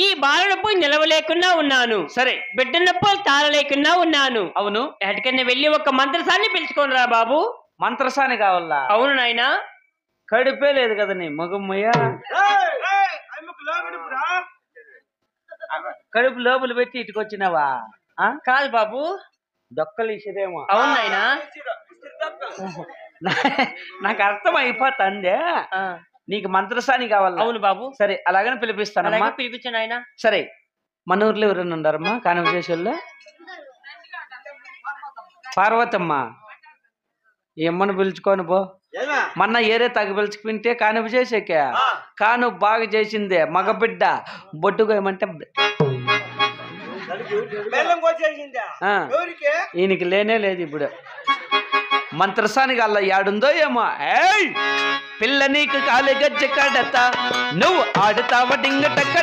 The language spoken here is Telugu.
ఈ బాలుడిపై నిలవలేకున్నా ఉన్నాను, సరే బిడ్డనప్పుడు తాళలేకున్నా ఉన్నాను. అవును, ఎటుకన్నా వెళ్ళి ఒక మంత్రసాన్ని పిలుచుకొని రా బాబు. మంత్రసాని కావాలా? అవును నాయనా. కడిపే లేదు కదా నీ మగమ్మయ్యా. కడుపు లోపల పెట్టి ఇటుకొచ్చినావా? కాదు బాబు. దొక్కలు ఇసిరేమో. అవును నాయనా. నాకు అర్థం అయిపోతుందే. నీకు మంత్రసాని కావాలా? అవును బాబు. సరే అలాగని పిలిపిస్తానమ్మా. పిలిపించాను ఆయన. సరే మన ఊర్లో ఎవరైనా ఉండారమ్మా కాన్వర్సేషన్లో? పార్వతమ్మ ఈ అమ్మను పిలుచుకొని పో. మొన్న ఏరే తగ్గి పిలుచుకుంటే కానుపు చేసేకే కాను బాగా చేసిందే మగబిడ్డ బొట్టుగా ఏమంటే ఈయనకి లేనే లేదు ఇప్పుడు. మంత్రసానికి అలా యాడుందో ఏమో. ఏయ్ పిల్ల నీకు కాలి గజ్జ కడతా, నువ్వు ఆడుతావ డింగ టక్క